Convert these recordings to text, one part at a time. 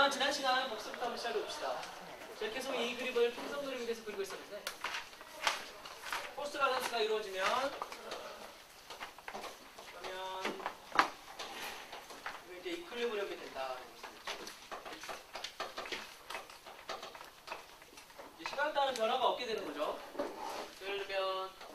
그러면 지난 시간 복습부터 한번 시작해 봅시다. 제가 계속 이 그림을 평성 그림에 대해서 그리고 있었는데, 포스트 밸런스가 이루어지면, 그러면 이제 이퀄리브리엄이 된다. 이제 시간 따른 변화가 없게 되는 거죠. 예를 들면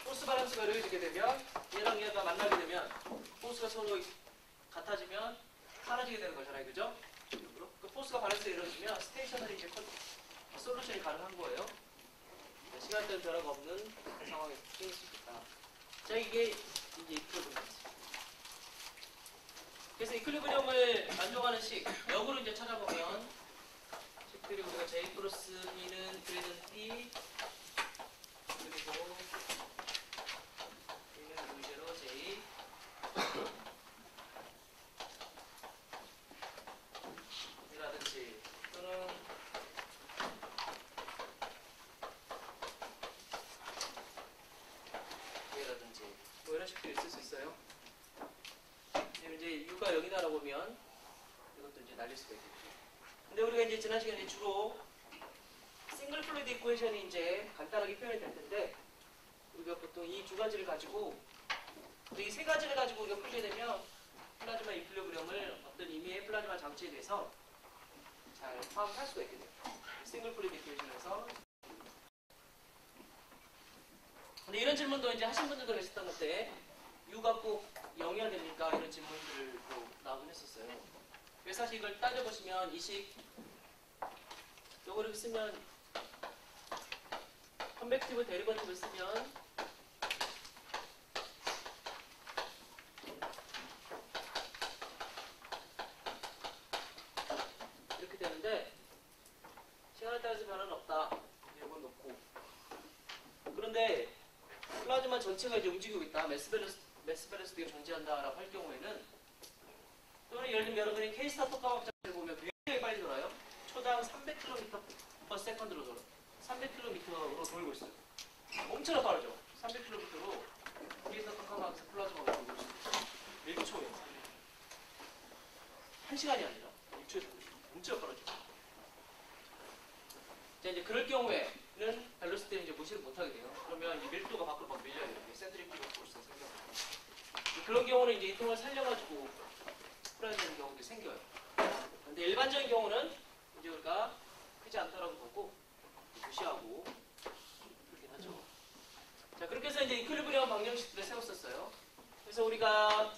포스 밸런스가 이루어지게 되면 얘랑 얘가 만나게 되면 포스가 서로 같아지면 사라지게 되는 거잖아요. 그죠? 그 포스가 밸런스가 이루어지면 스테이셔너리 이제 솔루션이 가능한 거예요. 시간대는 변화가 없는 상황에서 쓰일 수 있다. 자, 이게 이제 이퀄리브리엄이지. 그래서 이퀄리브리엄을 만족하는 식, 역으로 이제 찾아보면 식들이 우리가 J 플러스 B는 그레이던트 P 그리고 B는 무제로 J 이라든지 또는 A라든지 뭐 이런 식들이 있을 수 있어요. 이제 U가 0이다라고 보면 이것도 이제 날릴 수가 있겠죠. 근데 우리가 이제 지난 시간에 주로 싱글 플루이드 이퀘이션이 이제 간단하게 표현이 될 텐데, 우리가 보통 이 두 가지를 가지고, 이 세 가지를 가지고 우리가 풀게 되면 플라즈마 이퀄리브리엄을 어떤 의미의 플라즈마 장치에 대해서 잘 파악할 수가 있게 돼요. 싱글 플루이드 이퀘이션에서. 근데 이런 질문도 이제 하신 분들도 계셨던 건데, U가 꼭 0이어야 됩니까? 이런 질문들을 또 나오긴 했었어요. 그래서 사실 이걸 따져보시면 이 식, 요거 이렇게 쓰면, 컨벡티브 데리버티브를 쓰면, 이렇게 되는데, 시간에 따라서 변화는 없다. 이건 놓고. 그런데, 플라즈마 전체가 이제 움직이고 있다. 매스 밸런스가 존재한다라고 할 경우에는, 또는 예를 들면 여러분이 K-스타터 화학장을 보면 굉장히 빨리 돌아요. 초당 300km/s로 돌아요. 300km로 돌고 있어요. 엄청나게 빠르죠. 300km로 K-스타터 화학에서 플라즈마가 돌고 있어요. 1초에. 1시간이 아니라 1초에 돌고 있어요. 엄청 빠르죠. 자, 이제 그럴 경우에는 밸런스티는 이제 무시를 못하게 돼요. 그러면 이 밀도가 밖으로 막 밀려요. 센트리피가 포스가 생겨요. 그런 경우는 이제 이 통을 살려가지고 풀어야 되는 경우도 생겨요. 근데 일반적인 경우는 이제 우리가 크지 않다라고 보고 무시하고 그렇게 하죠. 자, 그렇게 해서 이제 이퀄리브리엄 방정식들을 세웠었어요. 그래서 우리가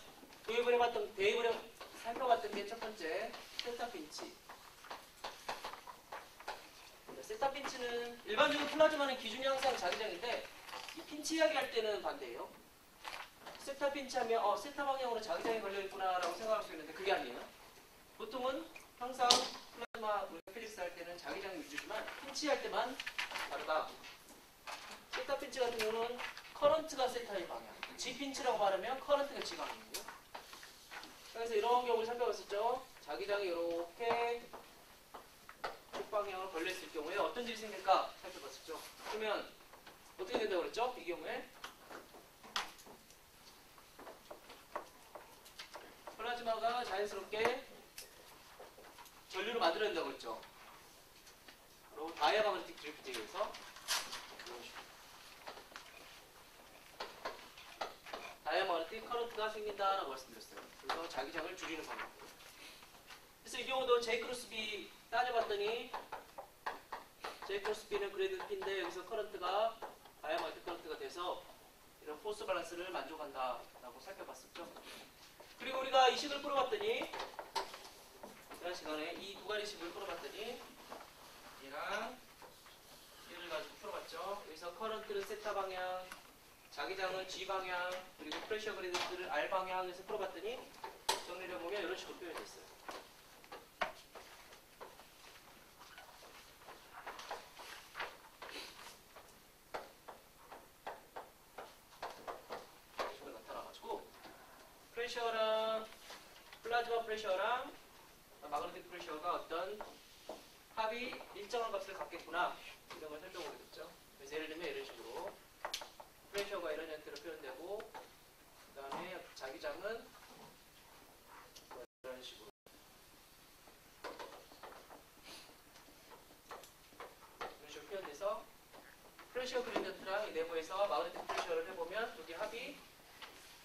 대입을 살펴봤던 게 첫 번째 세타 핀치. 세타 핀치는 일반적으로 플라즈마는 기준이 항상 자기장인데 이 핀치 이야기할 때는 반대예요. 세타 핀치 하면 세타 방향으로 자기장이 걸려있구나 라고 생각할 수 있는데 그게 아니에요. 보통은 항상 플라즈마 필릭스 할 때는 자기장 위주지만 핀치 할 때만 다르다. 세타 핀치 같은 경우는 커런트가 세타의 방향, G 핀치라고 말하면 커런트가 G 방향이고요. 그래서 이런 경우를 살펴봤었죠. 자기장이 이렇게 방향으로 걸려있을 경우에 어떤 일이 생길까 살펴봤었죠. 그러면 어떻게 된다고 그랬죠? 이 경우에 플라즈마가 자연스럽게 전류를 만들어낸다고 그랬죠. 그리고 다이아마그네틱 드리프트에 의해서 이런 식으로 다이아마그네틱 커런트가 생긴다라고 말씀드렸어요. 그래서 자기장을 줄이는 방법. 그래서 이 경우도 J 크로스 B 따져봤더니 J 크로스 B는 그레이던트 P인데 여기서 커런트가 다이아마그네틱 커런트가 돼서 이런 포스 밸런스를 만족한다라고 살펴봤었죠. 그리고 우리가 이 식을 풀어봤더니 지난 시간에 이 두 가지 식을 풀어봤더니 얘랑 얘를 가지고 풀어봤죠. 여기서 커런트는 세타 방향, 자기장은 G 방향, 그리고 프레셔 그레디언트를 R 방향에서 풀어봤더니 정리를 해보면 이런 식으로 표현이 됐어요. 식으로 나타나가지고 프레셔랑 플라즈마 프레셔랑 마그네틱 프레셔가 어떤 합이 일정한 값을 갖겠구나 이런 걸 살펴보게 됐죠. 그래서 예를 들면 이런 식으로 프레셔 그레디언트랑 이 네모에서 마그네틱 프레셔를 해보면 두 개 합이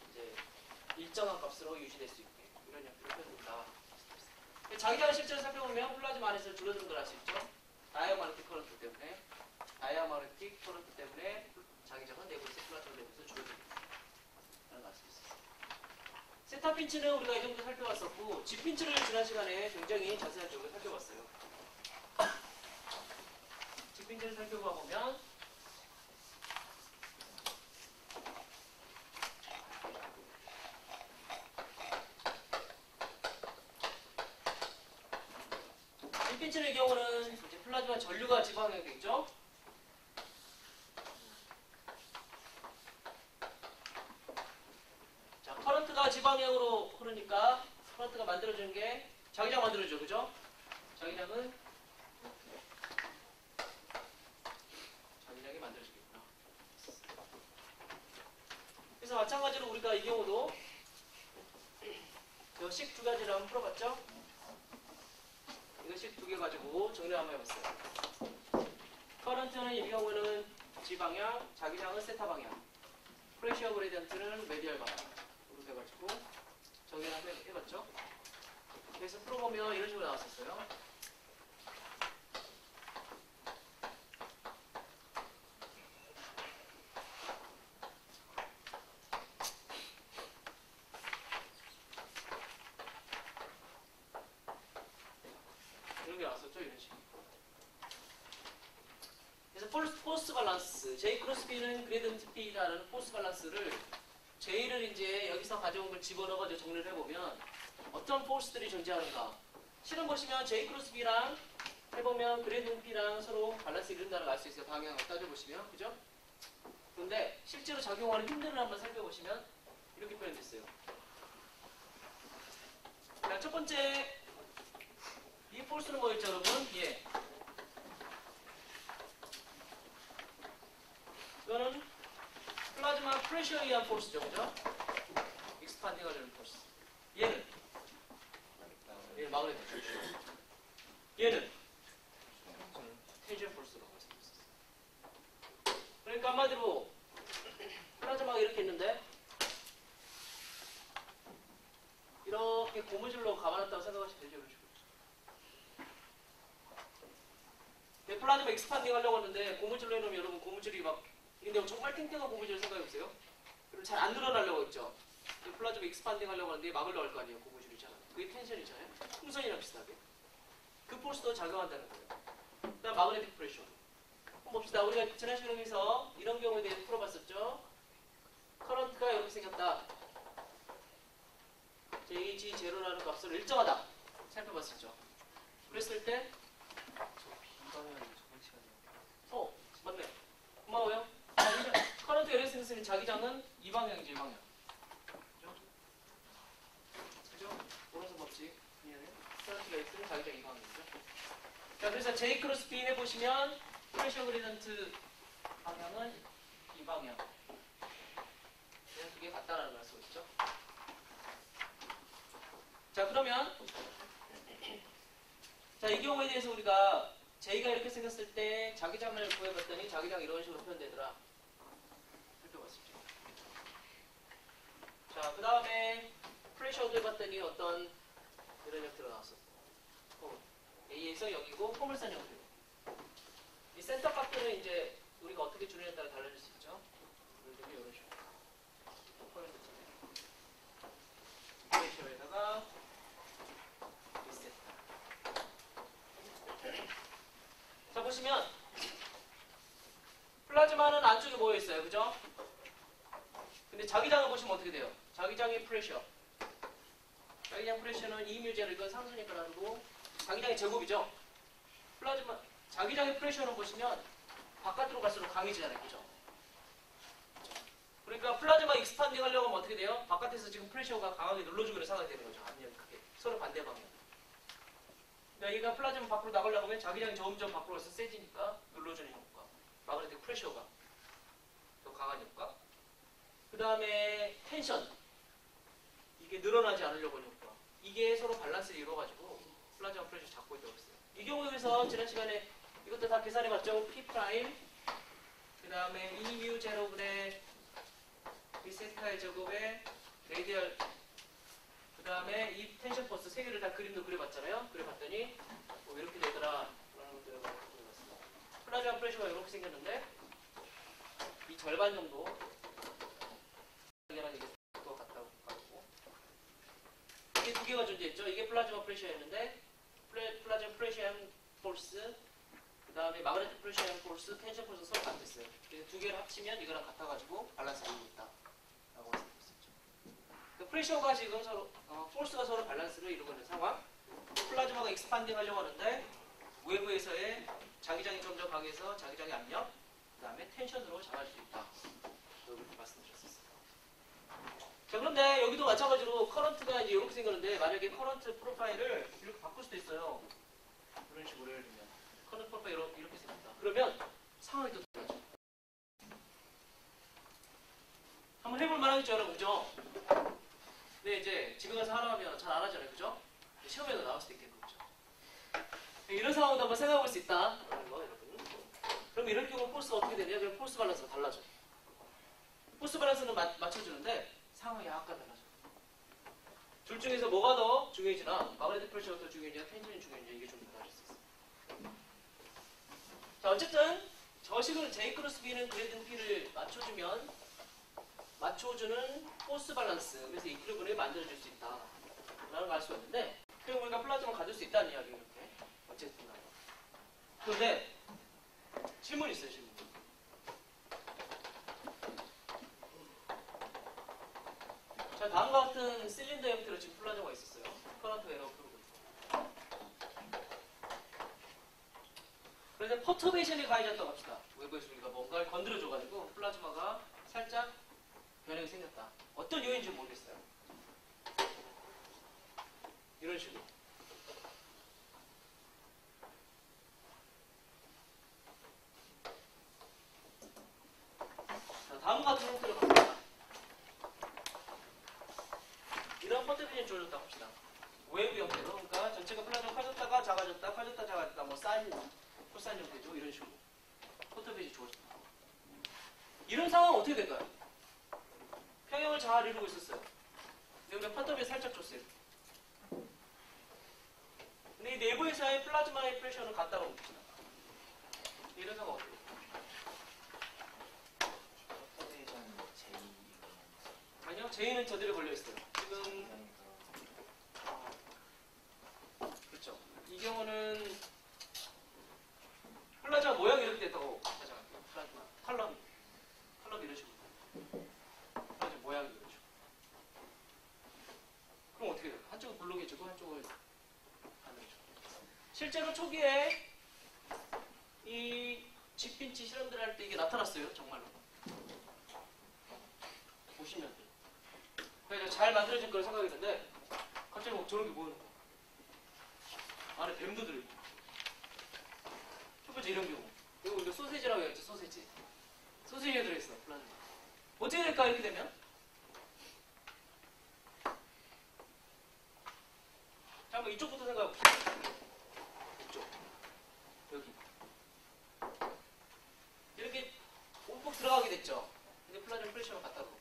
이제 일정한 값으로 유지될 수 있게 이런 형태로 표현된다. 자기장을 실제로 살펴보면 플라즈마 안에서 줄어드는 걸 알 수 있죠. 다이아마그네틱 커런트 때문에 자기장은 내부에서 플라즈마 내부에서 줄어듭니다. 라는 걸 알 수 있어요. 세타 핀치는 우리가 이 정도 살펴봤었고 G 핀치를 지난 시간에 굉장히 자세한 쪽으로 살펴봤어요. G 핀치를 살펴봐 보면 G 핀치의 경우는 이제 플라즈마 전류가 지방에 있죠. 자, 커런트가 지방형으로 흐르니까 커런트가 만들어지는 게 자기장 만들어져, 그죠? 자기장이 만들어지겠구나. 그래서 마찬가지로 우리가 이 경우도 이거 식 두 가지를 한번 풀어봤죠? 이거 식 두 개 가지고 정리 한번 해봤어요. 커런트는 이 경우는 지방향, 자기장은 세타 방향, 프레셔 그레디언트는 메디얼 방향으로 해가지고 정리를 한번 해봤죠? 그래서 풀어보면 이런 식으로 나왔었어요. 이런 게 나왔었죠? 이런 식으로. 그래서 포스 밸런스, J 크로스 B는 그레디언트 P라는 포스 밸런스를 J를 이제 여기서 가져온 걸 집어넣어가지고 정리를 해보면 어떤 포스들이 존재하는가. 실은 보시면 J 크로스 B랑 해보면 그레디언트 P랑 서로 밸런스를 이룬다는 걸 알 수 있어요. 방향을 따져보시면. 그죠? 그런데 실제로 작용하는 힘들을 한번 살펴보시면 이렇게 표현됐어요. 자, 첫 번째 이 포스는 뭐였죠, 여러분? 예. 이거는 플라즈마 프레셔에 의한 포스죠, 그죠? 익스판딩 하려는 포스. 얘는 마그네틱 포스. 얘는 텐션 포스라고 할 수 있어요. 그러니까 한마디로 플라즈마가 이렇게 있는데 이렇게 고무줄로 감아놨다고 생각하시면 되죠, 이런 식으로. 플라즈마 익스판딩 하려고 하는데 고무줄로 해놓으면 여러분 고무줄이 막 근데 정말 탱탱한 고무줄 생각해보세요. 그럼 잘 안 늘어나려고 했죠. 플라즈마 익스판딩 하려고 하는데 막으려고 할 거 아니에요. 고무줄이잖아요. 그게 텐션이잖아요. 풍선이랑 비슷하게. 그 포스도 작용한다는 거예요. 그 다음 마그네틱 프레셔. 한번 봅시다. 우리가 지난 시간에서 이런 경우에 대해 풀어봤었죠. 커런트가 이렇게 생겼다. JG0라는 값을 일정하다. 살펴봤었죠. 그랬을 때 맞네. 고마워요. 커런트 이렇게 생겼으면 자기장은 이 방향이지, 이 방향. 그죠? 오른손 법칙. 커런트가 있으면 자기장 이 방향이죠. 자, 그래서 J 크로스 B 해보시면 프레셔 그레디언트 방향은 이 방향. 그냥 두 개 같다라는 걸 알 수 있죠. 자, 그러면 자, 이 경우에 대해서 우리가 J가 이렇게 생겼을 때 자기장을 구해봤더니 자기장이 이런 식으로 표현되더라. 살펴봤었죠. 자, 그 다음에 프레셔도 해봤더니 어떤 이런 형태로 나왔었고 A에서 여기고 포물선 형태로. 이 센터 값들은 이제 우리가 어떻게 줄이냐에 따라 달라질 수 있죠. 이런 식으로 표현됐잖아요. 프레셔에다가 자, 보시면 플라즈마는 안쪽에 모여있어요. 그죠? 근데 자기장을 보시면 어떻게 돼요? 자기장의 프레셔. 자기장 프레셔는 2μ제로 이건 상수니까 나누고 자기장의 제곱이죠? 플라즈마, 자기장의 프레셔는 보시면 바깥으로 갈수록 강해지잖아요. 그죠? 그러니까 플라즈마 익스판딩 하려고 하면 어떻게 돼요? 바깥에서 지금 프레셔가 강하게 눌러주고 있는 상황이 되는 거죠. 아니면 크게. 서로 반대 방향. 그러니까 얘가 플라즈마 밖으로 나가려고 하면 자기장이 점점 밖으로 가서 세지니까 눌러주는 효과. 마그네틱 프레셔가 더 강한 효과. 그 다음에 텐션. 이게 늘어나지 않으려고 하는 효과. 이게 서로 밸런스를 이루어가지고 플라즈마 프레셔 잡고 있다고 했어요. 이 경우에서 지난 시간에 이것도 다 계산해봤죠. P', 그 그 다음에 E뮤 제로분의 B세타의 제곱에 레디얼, 그 다음에 이 텐션 포스 세 개를 다 그림도 그려봤잖아요. 그려봤더니 뭐 이렇게 되더라 라는 것들을 그려봤습니다. 플라즈마 프레셔가 이렇게 생겼는데 이 절반 정도 이랑 이게 또 같다고 같고, 이게 두 개가 존재했죠. 이게 플라즈마 프레셔였는데 플라즈마 프레셔 폴스, 그 다음에 마그네틱 프레셔 폴스, 텐션 폴스 서로 같았어요. 그래서 두 개를 합치면 이거랑 같아가지고 밸런스가 이루고 있다 라고 말씀드렸었죠. 그 프레셔가 지금 서로 폴스가 서로 밸런스를 이루고 있는 상황. 플라즈마가 익스판딩 하려고 하는데 외부에서의 자기장이 점점 강해서 자기장의 압력, 그 다음에 텐션으로 잡아줄 수 있다. 이렇게 말씀드렸었어요. 자, 그런데 여기도 마찬가지로 커런트가 이제 이렇게 생겼는데, 만약에 커런트 프로파일을 이렇게 바꿀 수도 있어요. 이런 식으로 예를 들면 커런트 프로파일 이렇게 생겼다. 그러면 상황이 또 달라져. 한번 해볼 만하겠죠, 여러분, 그죠? 근데 이제 집에 가서 하라 하면 잘 안 하잖아요, 그죠? 시험에도 나올 수도 있겠고, 그죠? 이런 상황도 한번 생각해 볼 수 있다. 그럼 이럴 경우 폴스가 어떻게 되냐? 그럼 폴스 밸런스가 달라져. 폴스 밸런스는 맞춰주는데 상황이 약간 달라져. 둘 중에서 뭐가 더 중요해지나? 마그네틱 프레셔가 더 중요해지나? 텐션이 중요해지나? 이게 좀 달라질 수 있어. 자, 어쨌든 저식은 J 크로스 B는 그레이디언트 P를 맞춰주는 포스 밸런스, 그래서 이퀄리브리엄을 만들어줄 수 있다 라는 걸 알 수가 있는데, 그럼 우리가 플라즈마를 가질 수 있다는 이야기예요. 이렇게 어쨌든. 그런데 질문이 있어요. 질문. 자, 다음과 같은 실린더 형태로 지금 플라즈마가 있었어요. 커런트 에러 프로그램. 그런데 퍼터베이션이 가해졌다고 합시다. 외부에서 우리가 뭔가를 건드려줘가지고 플라즈마가 살짝 변형이 생겼다. 어떤 요인인지 모르겠어요. 이런 식으로. 자, 다음과 같은 형태로 갑니다. 이런 퍼터베이션이 주어졌다고 합시다. 웨이브 형태로. 그러니까 전체가 플라즈마 커졌다가 작아졌다, 커졌다 작아졌다, 뭐 사인, 코사인 형태죠. 이런 식으로 퍼터베이션이 주어졌다. 이런 상황은 어떻게 될까요? 평형을 잘 이루고 있었어요. 근데 우리가 퍼터베이션 살짝 줬어요. 근데 이 내부에서의 플라즈마의 프레셔는 같다고 봅시다. 이런 상황 어떻게 될까요? 아니요, J는 저들에 걸려있어요. 지금 그렇죠. 이 경우는 플라즈마 모양이 이렇게 됐다고 가정할게요. 플라즈마 컬럼 이런 식으로. 플라즈마 모양이 이런 식으로. 그럼 어떻게 돼요? 한쪽은 블록해지고 한쪽을 안 해줘. 실제로 초기에 이 집빈치 실험들 할 때 이게 나타났어요. 정말로. 보시면 그래서 잘 만들어진 걸 생각했는데 갑자기 막 저런 게 보이는 거야. 안에 뱀도 들어있고. 첫 번째 이런 경우. 이거 우리가 소세지라고 해야지. 소세지가 들어있어. 플라즈마. 어떻게 될까 이렇게 되면? 자, 한번 이쪽부터 생각해봅시다. 이쪽. 여기. 이렇게 움푹 들어가게 됐죠. 근데 플라즈마 프레셔가 갖다 놓고.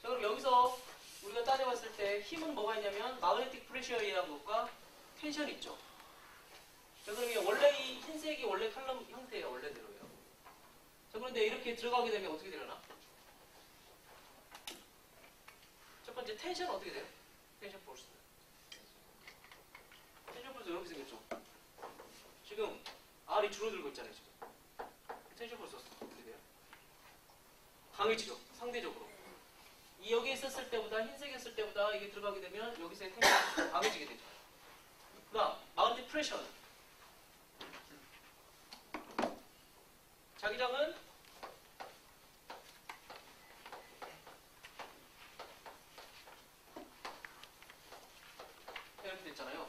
자, 그럼 여기서 우리가 따져봤을 때 힘은 뭐가 있냐면 마그네틱 프레셔에 의한 것과 텐션이 있죠. 자, 그러면 원래 이 흰색이 원래 칼럼 형태예요. 원래대로예요. 자, 그런데 이렇게 들어가게 되면 어떻게 되려나? 첫 번째 텐션 어떻게 돼요? 텐션 포스. 텐션 포스 이렇게 생겼죠. 지금 R이 줄어들고 있잖아요. 지금. 텐션 포스 어떻게 돼요? 강해지죠. 상대적으로. 이 여기 있었을 때보다 흰색이었을 때보다 이게 들어가게 되면 여기서의 텐션이 강해지게 되죠. 그 다음 마그네틱 프레셔. 자기장은 이렇게 됐잖아요.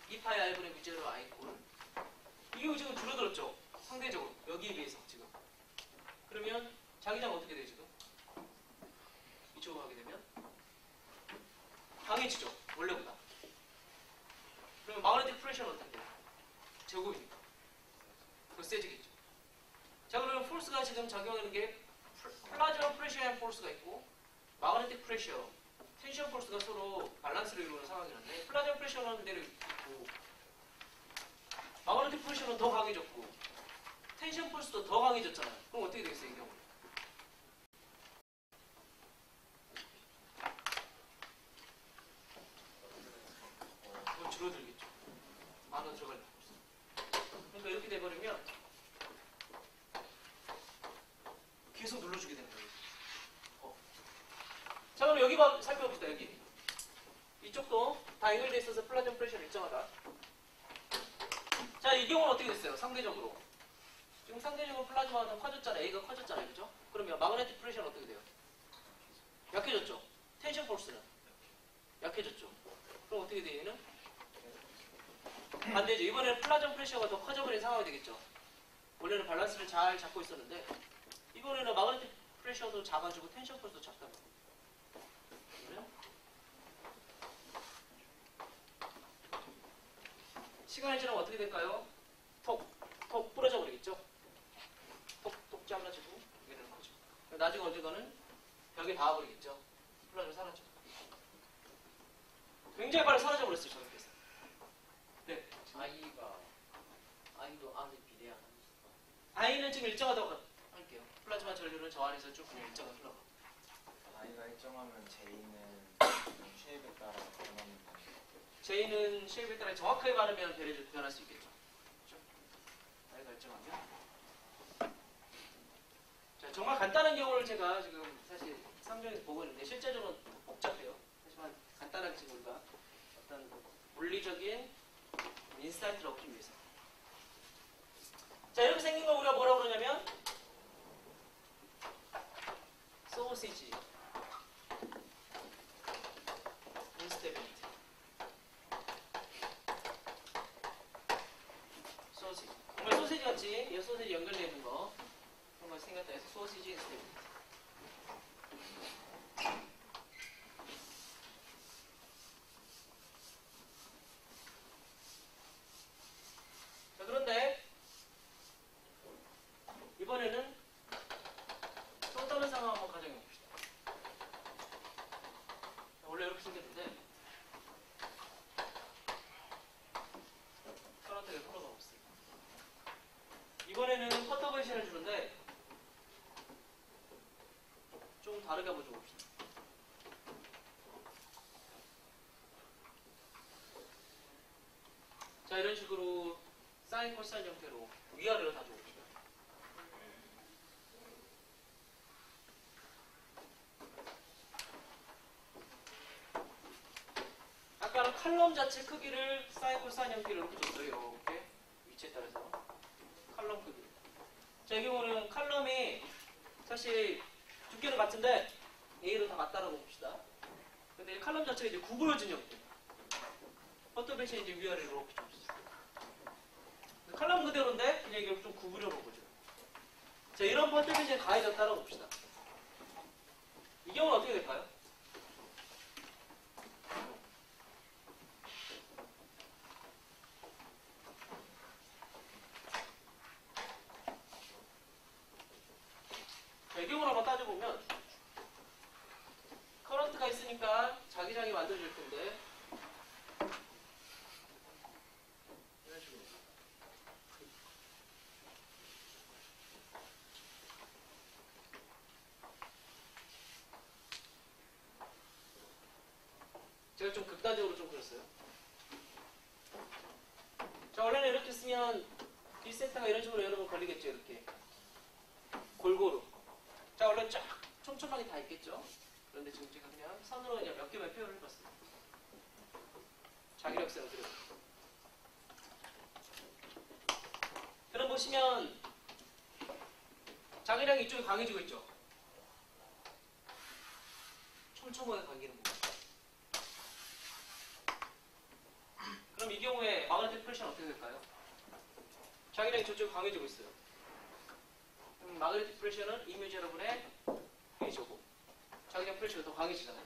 2파이 R분의 V제로 I콜. 이게 지금 줄어들었죠. 상대적으로 여기에 비해서 지금. 그러면 자기장 어떻게 돼요 지금? 이쪽으로 가게 되면 강해지죠. 원래보다. 그러면 마그네틱 프레셔는 어떻게 돼요? 제곱이니까. 세지겠죠. 자, 그러면 포스가 지금 작용하는 게 플라즈마 프레셔 포스가 있고 마그네틱 프레셔, 텐션 포스가 서로 밸런스를 이루는 상황이란데 플라즈마 프레셔는 그대로 있고 마그네틱 프레셔는 더 강해졌고 텐션 포스도 더 강해졌잖아요. 그럼 어떻게 되겠어요, 이 경우는? 줄어들겠죠. 만원 들어갈 필요 없어. 그러니까 이렇게 돼버리면 계속 눌러주게 되는 거예요. 자, 그럼 여기 살펴봅시다. 여기 이쪽도 다 연결돼 있어서 플라즈마 프레셔는 일정하다. 자, 이 경우는 어떻게 됐어요? 상대적으로 지금 상대적으로 플라즈마는 커졌잖아요. A가 커졌잖아요, 그죠? 그러면 마그네틱 프레셔는 어떻게 돼요? 약해졌죠. 텐션 포스는 약해졌죠. 그럼 어떻게 돼요? 얘는 반대죠. 이번에는 플라즈마 프레셔가 더 커져버린 상황이 되겠죠. 원래는 밸런스를 잘 잡고 있었는데 이번에는 마그네틱 프레셔도 작아지고 텐션 포스도 작다고. 그래요? 시간이 지나면 어떻게 될까요? 톡 부러져 버리겠죠. 톡 잘라지고 얘는 커지고 나중에 언젠가는 벽에 닿아버리겠죠. 플라즈마 사라져. 굉장히 빨리 사라져 버렸어요. 저렇게서. 네. 아이도 안에 비례하는 I는 지금 일정하다고 할게요. 플라즈마 전류는 저 안에서 쭉 그냥 일정하게 흘러가. I가 일정하면 J는 쉐입에 따라 변합니다. J는 쉐입에 따라 정확하게 바르면 변할 수 있겠죠. 그렇죠? I가 일정하면. 자, 정말 간단한 경우를 제가 지금 사실 3정에서 보고 있는데 실제로는 복잡해요. 하지만 간단하게 지금 우리가 어떤 물리적인 인사이트를 얻기 위해서. 자, 이렇게 생긴 거 우리가 뭐라고 그러냐면 소시지 인스테빌리티. 소시지. 정말 소시지 같이 이 소시지 연결되어 있는 거 그런 거 생겼다 해서 소시지 인스테빌리티. 자, 그런데 이번에는 또 다른 상황 한번 가정해 봅시다. 원래 이렇게 생겼는데 커런트가 흘러가 없어요. 이번에는 퍼터베이션을 주는데 좀 다르게 한번 줘봅시다. 자, 이런 식으로 사인 코사인 형태로 위아래로 다 줘봅시다. 아까는 칼럼 자체 크기를 사인 코사인 형태로 이렇게 줬어요. 이렇게 위치에 따라서 칼럼 크기. 자, 이 경우는 칼럼이 사실 두께는 같은데 A로 다 같다라고 봅시다. 근데 이 칼럼 자체가 이제 구부러진 형태. 퍼터베이션이 이제 위아래로 이렇게 줬어요. 칼럼 그대로인데 그냥 이걸 좀 구부려 놓은 거죠. 자, 이런 퍼터베이션이 가해졌다라고 봅시다. 이 경우는 어떻게 될까요? 자, 이 경우를 한번 따져보면 커런트가 있으니까 자기장이 만들어질 텐데 이런 식으로. 제가 좀 극단적으로 좀 그렸어요. 자, 원래는 이렇게 쓰면 이 센터가 이런 식으로 여러 번 걸리겠죠. 이렇게 골고루. 자, 원래 쫙 촘촘하게 다 있겠죠. 그런데 지금 제가 그냥 선으로 그냥 몇 개만 표현을 해봤어요. 자기력선을 그려서. 그럼 보시면 자기력이 이쪽이 강해지고 있죠. 촘촘하게 강기는 부분. 그럼 이 경우에 마그네틱 프레셔는 어떻게 될까요? 자기력이 저쪽이 강해지고 있어요. 그럼 마그네틱 프레셔는 이미지 여러분의 A조고 자기장 프레셔가 더 강해지잖아요.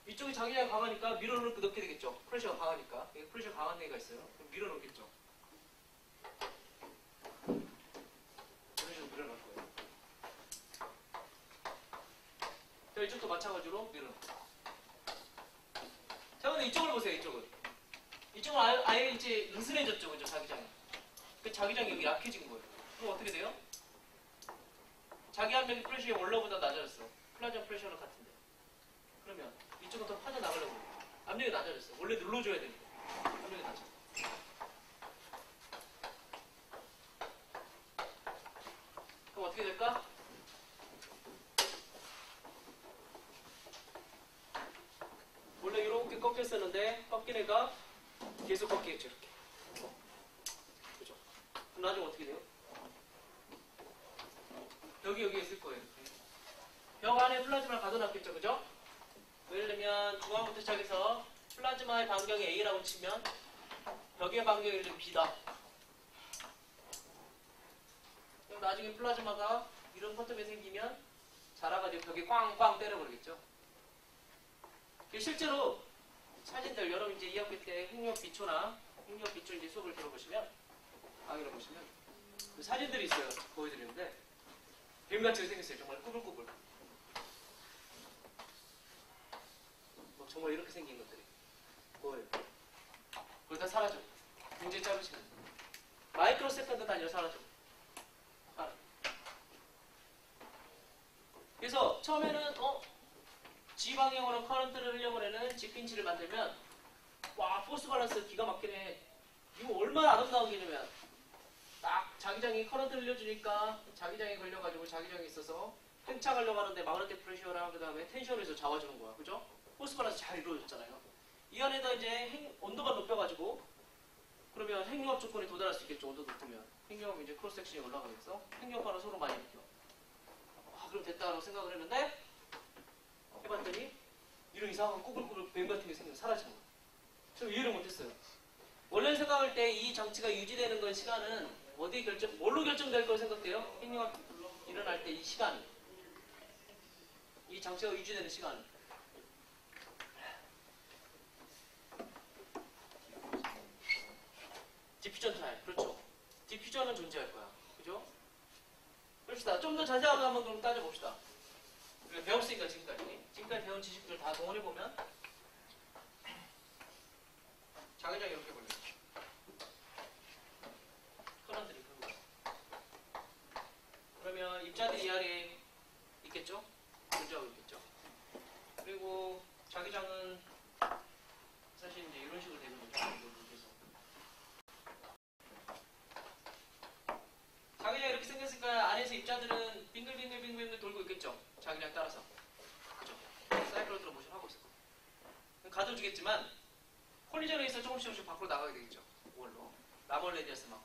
이쪽이 자기장이 강하니까 밀어넣게 되겠죠. 프레셔가 강하니까. 프레셔가 강한 데가 있어요. 그럼 밀어넣겠죠. 마찬가지로 밀어넣고. 자, 근데 이쪽을 보세요. 이쪽은 아예 이제 느슨해졌죠, 그죠? 자기장이. 그 자기장이 여기 약해진 거예요. 그럼 어떻게 돼요? 자기 압력이 프레셔의 원로보다 낮아졌어. 플라즈마 프레셔는 같은데. 그러면 이쪽은 더 빠져나가려고 해요. 압력이 낮아졌어. 원래 눌러줘야 되니까. 압력이 낮아. 그럼 어떻게 될까? 원래 이렇게 꺾였었는데 꺾인 애가 계속 꺾이겠죠, 이렇게. 그죠? 그럼 나중에 어떻게 돼요? 여기에 있을 거예요. 벽 안에 플라즈마를 가둬놨겠죠, 그죠? 예를 들면 중앙부터 시작해서 플라즈마의 반경이 A라고 치면 벽의 반경이 예를 들면 B다. 그럼 나중에 플라즈마가 이런 퍼텀이 생기면 자라가지고 벽에 꽝꽝 때려버리겠죠. 실제로 사진들 여러분 이제 2학기 때 행력 비초나 행력 비초 이제 수업을 들어보시면 강의를 보시면 그 사진들이 있어요. 보여드리는데 뱀같이 생겼어요. 정말 꾸불꾸불. 뭐 정말 이렇게 생긴 것들이 보여요. 그걸 다 사라져. 굉장히 짧으시면 마이크로 세컨드 단위로 사라져. 그래서 처음에는 G 방향으로 커런트를 흘려보내는 G핀치를 만들면 와 포스 밸런스 기가 막히네. 이거 얼마나 아름다운 개념이야. 딱 자기장이 커런트를 흘려주니까 자기장에 걸려가지고 자기장이 있어서 팽창하려고 하는데 마그네틱 프레셔랑 그 다음에 텐션을 해서 잡아주는 거야. 그죠? 포스 밸런스 잘 이루어졌잖아요. 이 안에다 이제 온도만 높여가지고 그러면 핵융합 조건에 도달할 수 있겠죠. 온도 높으면 핵융합 이제 크로스 섹션이 올라가겠어. 핵융합과는 서로 많이 느껴. 그럼 됐다고 생각을 했는데 해봤더니 이런 이상한 꾸불꾸불 뱀 같은 게 사라진 거야. 좀 이해를 못했어요. 원래 생각할 때 이 장치가 유지되는 건 시간은 뭘로 결정될 걸 생각돼요? 핵융합 일어날 때 이 시간, 이 장치가 유지되는 시간. 디퓨전 타임, 그렇죠. 디퓨전은 존재할 거야, 그죠? 그럽시다. 좀 더 자세하게 한번 그럼 따져봅시다. 우리가 배웠으니까 지금까지 배운 지식들 다 동원해보면 자기장이 이렇게 걸려요. 커런트를 풀고 그러면 입자들이 이 아래에 있겠죠? 존재하고 있겠죠? 그리고 자기장은 사실 이제 이런 식으로 되는 거죠. 자기장 이렇게 생겼으니까 안에서 입자들은 빙글빙글 돌고 있겠죠. 자기장 따라서. 그죠? 사이클로트로 모션 하고 있을 거예요. 가둬주겠지만 콜리전에 있어 조금씩 밖으로 나가게 되겠죠. 그걸로. 나몰 레디어스 막.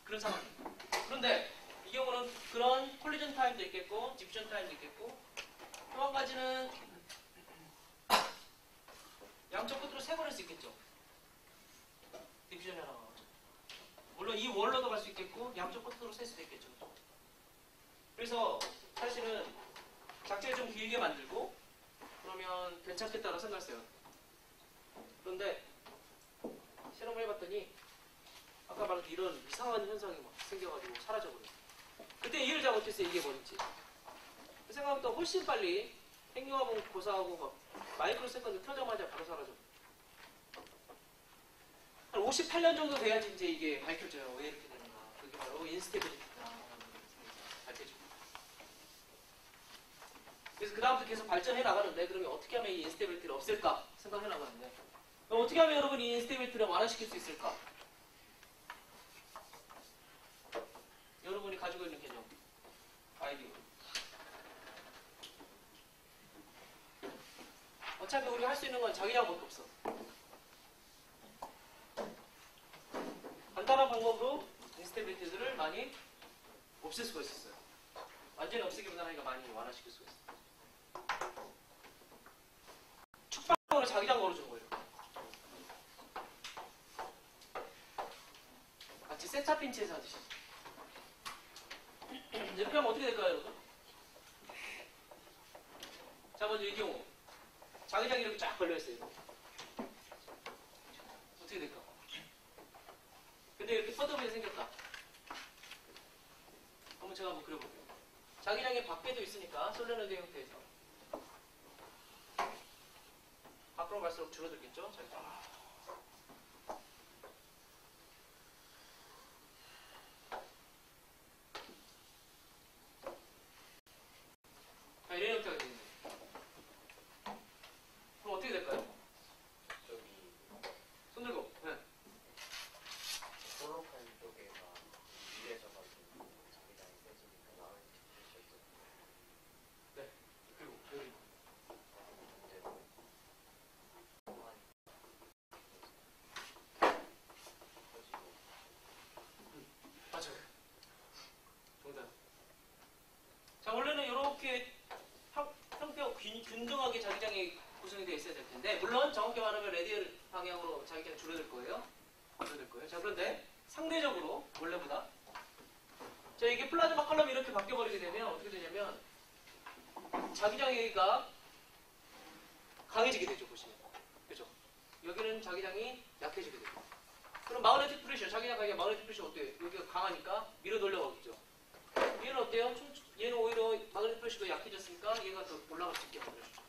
그런 상황이에요. 그런데 이 경우는 그런 콜리전 타임도 있겠고 디퓨전 타임도 있겠고 또 한 가지는 양쪽 끝으로 세 번 할 수 있겠죠. 디퓨전이 하나 나가죠. 물론 이 월로도 갈 수 있겠고 양쪽 끝으로 셀 수도 있겠죠. 그래서 사실은 작제를 좀 길게 만들고 그러면 괜찮겠다고 생각했어요. 그런데 실험을 해봤더니 아까 말한 이런 이상한 현상이 막 생겨가지고 사라져버려요. 그때 이해를 잘 못했어요. 이게 뭔지. 생각보다 훨씬 빨리 핵융합은 고사하고 막 마이크로 세컨드 켜자마자 바로 사라져. 한 58년 정도 돼야지 이제 이게 밝혀져요. 왜 이렇게 되는가. 그게 바로 인스테빌리티다. 밝혀집니다. 그래서 그 다음부터 계속 발전해 나가는데 그러면 어떻게 하면 이 인스테빌리티를 없앨까 생각해 나가는데 그럼 어떻게 하면 여러분 이 인스테빌리티를 완화시킬 수 있을까? 여러분이 가지고 있는 개념, 아이디어. 어차피 우리가 할 수 있는 건 자기장밖에 없어. 간단한 방법으로 인스테빌리티들을 많이 없앨 수가 있었어요. 완전히 없애기보다는 많이 완화시킬 수가 있어요. 축방으로 자기장 걸어주는 거예요. 마치 세차핀치에서 하듯이. 이렇게 하면 어떻게 될까요, 여러분? 자, 먼저 이 경우. 자기장이 이렇게 쫙 걸려있어요. 어떻게 될까? 근데 이렇게 뻗어보게 생겼다. 한번 제가 한번 그려볼게요. 자기장이 밖에도 있으니까 솔레노이드 형태에서 밖으로 갈수록 줄어들겠죠. 자기장. 자, 이런 형태가 되겠네요. 그럼 어떻게 될까요? 저기 손 들고. 네. 홀로판 쪽에가 위에져가지고 자기장이 세지니까 나을 수 있었죠. 네. 그리고 여기. 문제로 터지고 맞아요. 정답. 자, 원래는 이렇게 형태가 균등하게 자기장이 구성이 되어 있어야 될 텐데, 물론 정확히 말하면 레디얼 방향으로 자기장이 줄어들 거예요. 줄어들 거예요. 자, 그런데 상대적으로 원래보다 자, 이게 플라즈마 컬럼이 이렇게 바뀌어버리게 되면 어떻게 되냐면 자기장이가 강해지게 되죠. 보시면. 그죠? 여기는 자기장이 약해지게 되죠. 그럼 마그네틱 프레셔, 자기장 가기가 마그네틱 프레셔 어때요? 여기가 강하니까 밀어 돌려가겠죠. 얘는 어때요? 얘는 오히려 마그네틱 프레셔가 약해졌으니까 얘가 더 올라갈 수 있게 만들어주죠.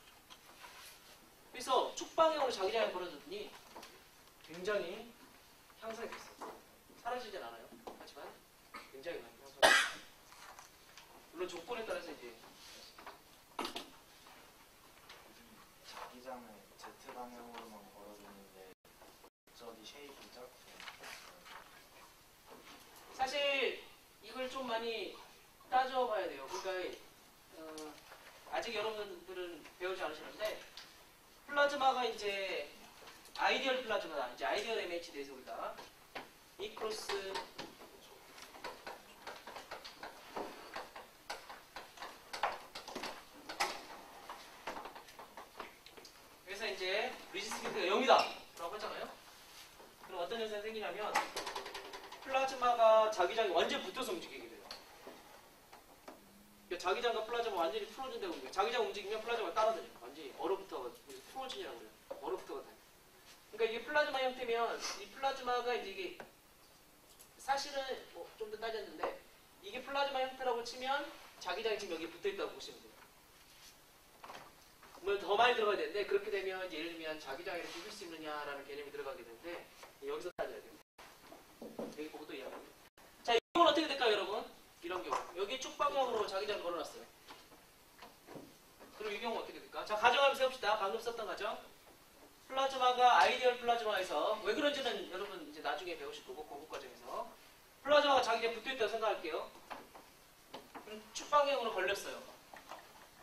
그래서 축방향으로 자기장이 벌어졌더니 굉장히 향상이 됐어요. 사라지진 않아요. 하지만 굉장히 많이 향상이 됐어요. 물론 조건에 따라서 이제 자기장을 Z 방향으로만 걸어주는데 저기 쉐입이 짧고 사실 이걸 좀 많이 따져봐야 돼요. 그러니까 아직 여러분들은 배우지 않으셨는데 플라즈마가 이제 아이디얼 플라즈마다. 이제 아이디얼 MH에 대해서 우리가 E 크로스 그래서 이제 리지스피드가 0이다 라고 하잖아요. 그럼 어떤 현상이 생기냐면 플라즈마가 자기장이 완전히 붙어서 움직이게 돼요. 그러니까 자기장과 플라즈마 완전히 풀어준다고 그래요. 자기장 움직이면 플라즈마가 따라다녀요. 완전히 얼어붙어가 풀어지냐고 그래요. 얼어붙어가 다녀요. 그러니까 이게 플라즈마 형태면 이 플라즈마가 이게 사실은 좀 더 따졌는데 이게 플라즈마 형태라고 치면 자기장이 지금 여기 붙어있다고 보시면 돼요. 물론 더 많이 들어가야 되는데 그렇게 되면 이제 예를 들면 자기장이 이렇게 쓸 수 있느냐라는 개념이 들어가게 되는데 여기서 따져야 돼요. 여기 보고 또 이해합니다. 자, 이 경우는 어떻게 될까요, 여러분? 이런 경우. 여기 쭉 방향으로 자기장을 걸어놨어요. 그럼 이 경우 어떻게 될까? 자, 가정을 세웁시다. 방금 썼던 가정. 플라즈마가 아이디얼 플라즈마에서 왜 그런지는 여러분 이제 나중에 배우실 거고 공부 과정에서 플라즈마가 자기장에 붙어있다고 생각할게요. 그럼 쭉 방향으로 걸렸어요.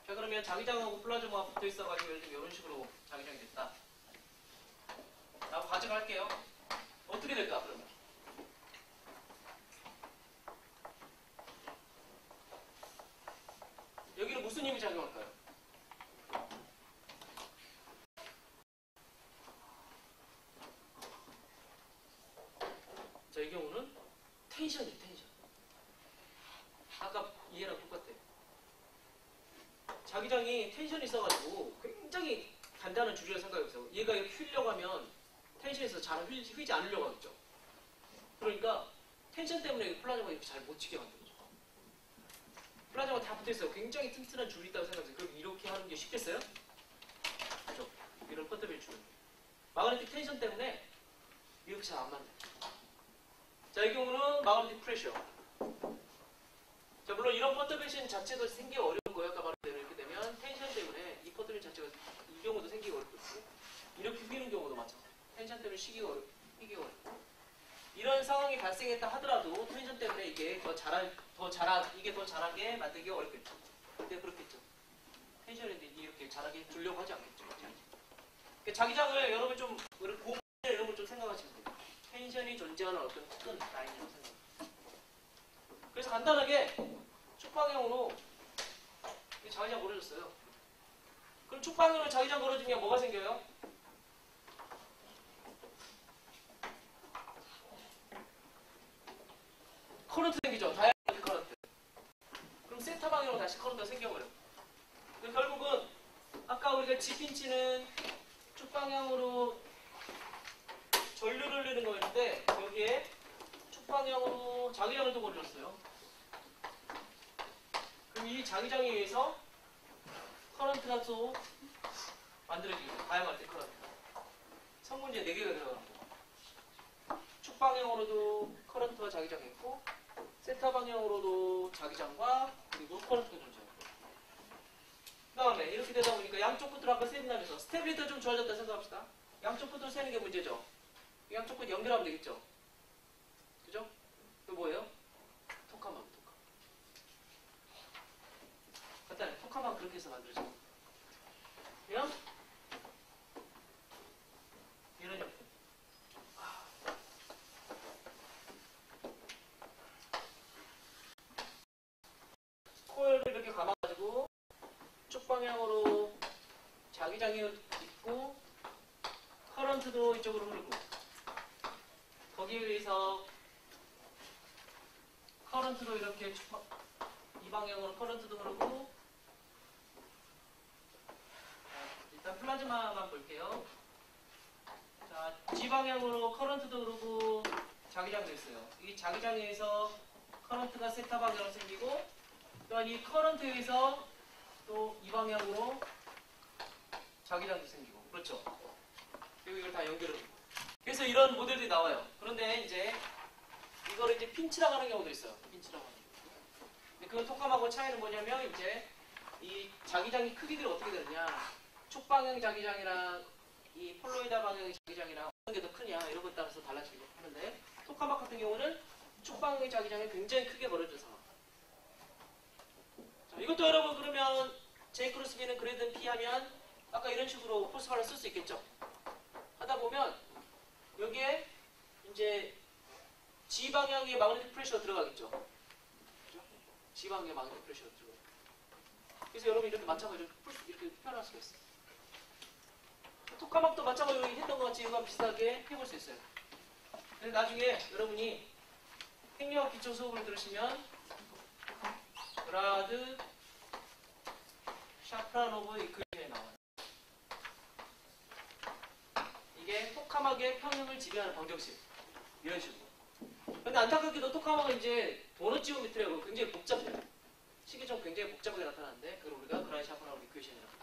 자, 그러면 자기장하고 플라즈마가 붙어있어가지고 예를 들면 이런 식으로 자기장이 됐다. 라고 가정할게요. 어떻게 될까, 그러면? 여기는 무슨 힘이 작용할까요? 자, 이 경우는 텐션이에요, 텐션. 아까 얘랑 똑같아요. 자기장이 텐션이 있어가지고 굉장히 간단한 줄이라 생각해보세요. 얘가 이렇게 휘려고 하면 텐션에서 잘 휘지 않으려고 하겠죠. 그러니까 텐션 때문에 플라즈마가 이렇게 잘 못 치게 만들죠. 플라즈마가 다 붙어있어요. 굉장히 튼튼한 줄이 있다고 생각해요. 그럼 이렇게 하는 게 쉽겠어요? 그렇죠? 이런 쿼터빌 줄은. 마그네틱 텐션 때문에 이렇게 잘 안 만들죠. 자, 이 경우는 마그네틱 프레셔. 자, 물론 이런 쿼터빌 자체도 생기기 어려울 거예요. 아까 말한 대로 이렇게 되면 텐션 때문에 이 쿼터빌 자체가 이 경우도 생기기 어렵고 이렇게 휘는 경우도 마찬가지예요. 텐션 때문에 휘기가 어렵고 이런 상황이 발생했다 하더라도 텐션 때문에 이게 더 잘하게 만들기가 어렵겠죠. 근데 그렇겠죠. 텐션인데 이렇게 잘하게 주려고 하지 않겠죠. 그러니까 자기장을 여러분 좀 고무 이런 걸 좀 생각하시면 돼요. 텐션이 존재하는 어떤 큰 라인이라고 생각합니다. 그래서 간단하게 축방향으로 자기장 걸어줬어요. 그럼 축방향으로 자기장 걸어주면 뭐가 생겨요? 커런트 생기죠. 다이아렉틱 커런트. 그럼 세타 방향으로 다시 커런트가 생겨버려요. 결국은 아까 우리가 G핀치는 축방향으로 전류를 흘리는 거였는데 여기에 축방향으로 자기장을 또 걸어줬어요. 그럼 이 자기장에 의해서 커런트가 또 만들어지게 돼요. 다양할 때 커런트. 성문제 4개가 들어갑니다. 축 방향으로도 커런트와 자기장이 있고, 센터 방향으로도 자기장과 그리고 커런트가 존재해요. 그 다음에 이렇게 되다 보니까 양쪽 끝으로 한번 세분하면서 스테빌리티가 좀 좋아졌다 생각합시다. 양쪽 끝으로 세는 게 문제죠. 양쪽 끝 연결하면 되겠죠. 그죠? 이거 뭐예요? 토카망, 토카. 간단해. 토카망 그렇게 해서 만들어져요. 그냥 이런 형태. 코일을 이렇게 감아가지고 쭉 방향으로 자기장이 있고 커런트도 이쪽으로 흐르고 거기에 의해서 커런트도 이렇게 이 방향으로 커런트도 흐르고 일단 플라즈마만 볼게요. 자, G 방향으로 커런트도 흐르고 자기장도 있어요. 이 자기장에 의해서 커런트가 세타 방향으로 생기고 또한 이 커런트에 의해서 또 이 방향으로 자기장도 생기고 그렇죠. 그리고 이걸 다 연결을 해요. 그래서 이런 모델들이 나와요. 그런데 이제 이걸 이제 핀치라고 하는 경우도 있어요. 핀치라고 하는 경우. 근데 그 토kam하고 차이는 뭐냐면 이제 이 자기장이 크기들이 어떻게 되느냐. 축 방향 자기장이랑 이 폴로이다 방향의 자기장이랑 어떤 게 더 크냐 이런 것에 따라서 달라지고 하는데 토카막 같은 경우는 축 방향의 자기장이 굉장히 크게 벌어진 상황. 자, 이것도 여러분 그러면 J 크로스 B는 그레이드 P 하면 아까 이런 식으로 포스발을 쓸 수 있겠죠. 하다 보면 여기에 이제 G 방향의 마그네틱 프레셔가 들어가겠죠. 그죠? G 방향의 마그네틱 프레셔가 들어가요. 그래서 여러분 이렇게 마찬가지로 이렇게 표현할 수가 있어요. 토카막도 마찬가지로 했던 것 같이 이거와 비슷하게 해볼 수 있어요. 그래서 나중에 여러분이 핵력 기초 수업을 들으시면 그라드 샤프라노브 이퀄리션이 나와요. 이게 토카막의 평형을 지배하는 방정식. 이런 식으로. 근데 안타깝게도 토카막은 이제 도넛 지오메트리하고 굉장히 복잡해요. 식이좀 굉장히 복잡하게 나타나는데 그걸 우리가 그라드 샤프라노브 이퀄리션이라고 해요.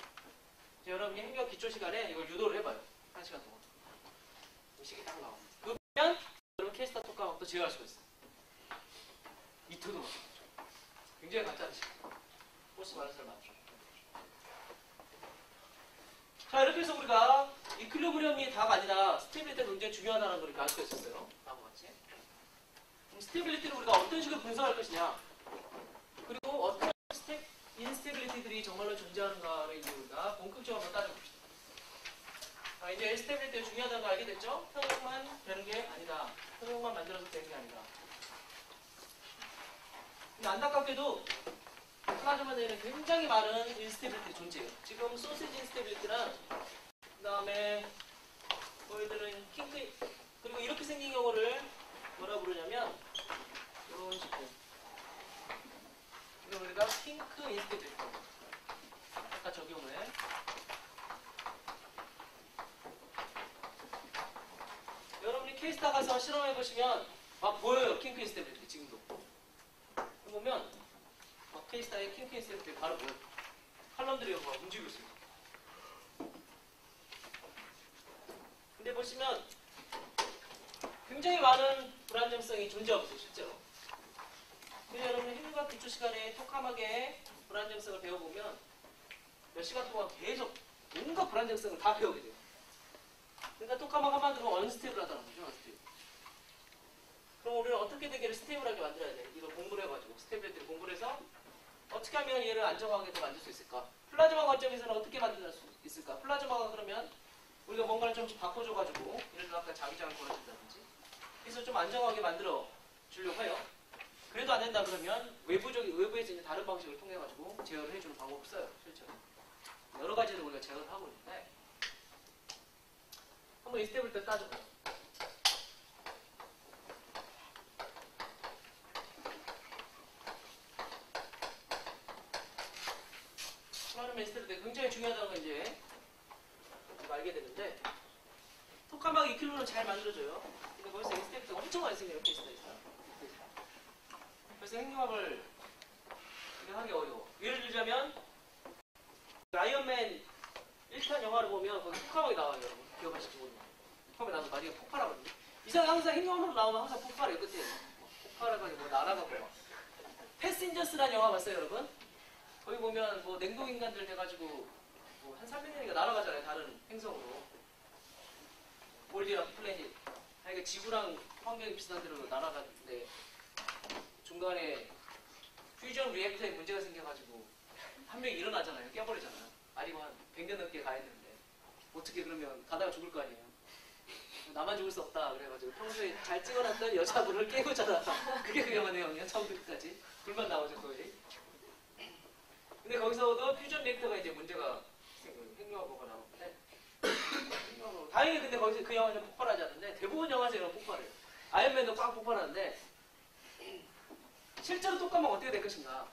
여러분이 핵력 기초 시간에 이걸 유도를 해봐요. 1시간 동안. 이 식이 딱 나와. 그러면 여러분 케이스타 토카막도 제어할 수가 있어요. 이틀도 굉장히 간단한 식. 코스 많은 사람 많죠. 자, 이렇게 해서 우리가 이퀄리브리엄이 다가 아니라 스테빌리티가 굉장히 중요하다는 걸 이렇게 알 수가 있었어요. 다음과 같이. 스테빌리티를 우리가 어떤 식으로 분석할 것이냐, 그리고 어떤 인스테빌리티들이 정말로 존재하는가를 이제 우리가 본격적으로 한번 따져봅시다. 자, 이제 스테빌리티가 중요하다는 걸 알게 됐죠? 평형만 되는 게 아니다. 평형만 만들어서 되는 게 아니다. 근데 안타깝게도 플라즈마 내에는 굉장히 많은 인스테빌리티 존재해요. 지금 소시지 인스테빌리티랑 그 다음에 저희들은 킹크 그리고 이렇게 생긴 경우를 뭐라 부르냐면 이런 식으로 이걸 우리가 핑크 인스테빌리티. 아까 저 경우에 여러분이 케이스타 가서 실험해 보시면 막 보여요. 킹크 인스테빌리티 지금도 보면 케이스타의 킹크 인스테빌리티 바로 보여요. 칼럼들이 막 움직이고 있습니다. 근데 보시면 굉장히 많은 불안정성이 존재하고 있어요. 실제로. 그래서 여러분 핵융합 기초 시간에 토카막의 불안정성을 배워보면 몇 시간 동안 계속 온갖 불안정성을 다 배우게 돼요. 그러니까 토카막 한마디로 언스테이블하다는 거죠. 언스테이블. 그럼 우리는 어떻게 되기를 스테이블하게 만들어야 돼? 이거 공부를 해가지고 스테이블리티를 공부를 해서 어떻게 하면 얘를 안정하게 더 만들 수 있을까? 플라즈마 관점에서는 어떻게 만들 수 있을까? 플라즈마가 그러면 우리가 뭔가를 좀 바꿔줘가지고 예를 들어 아까 자기장을 걸어준다든지 그래서 좀 안정하게 만들어 주려고 해요. 그래도 안 된다 그러면 외부에서 이제 다른 방식을 통해 가지고 제어를 해주는 방법을 써요. 실제로 여러 가지를 우리가 제어를 하고 있는데 한번 이 스텝을 때 따져봐요. 수많은 메시지를 때 굉장히 중요하다는 걸 이제 알게 되는데 토카막 이퀄리브리엄을 잘 만들어줘요. 근데 거기서 이 스텝이 엄청 많이 생겨요. 케이스타에서. 그래서 핵융합을 하기 어려워. 아이언맨 1편 영화를 보면 거기 폭발이 나와요, 여러분. 기억하실지 모르겠어요. 폭발이 나와서 마지막에 폭발하거든요. 이상하게 항상 행동으로 나오면 항상 폭발해요, 끝에. 폭발해가지고 뭐 날아가고 막. 패신저스라는 영화 봤어요, 여러분? 거기 보면 뭐 냉동인간들 돼가지고 뭐 한 300년인가 날아가잖아요, 다른 행성으로. 볼디랑 플래닛. 그러니까 지구랑 환경이 비슷한 데로 날아갔는데 중간에 퓨전 리액터에 문제가 생겨가지고 한 명이 일어나잖아요. 깨버리잖아요. 아니고 한 100년 넘게 가야 되는데 어떻게 그러면 가다가 죽을 거 아니에요. 나만 죽을 수 없다 그래가지고 평소에 잘 찍어놨던 여자분을 깨고잖아. 그게 그 영화 내용이야. 처음부터 끝까지 불만 나오죠 거의. 근데 거기서도 퓨전 리액터가 이제 문제가 생겨요. 핵융합고가 나오는데 다행히 근데 거기서 그 영화는 폭발하지 않는데 대부분 영화에서 이런 폭발해요. 아이언맨도 꽉 폭발하는데 실제로 똑같으면 어떻게 될 것인가.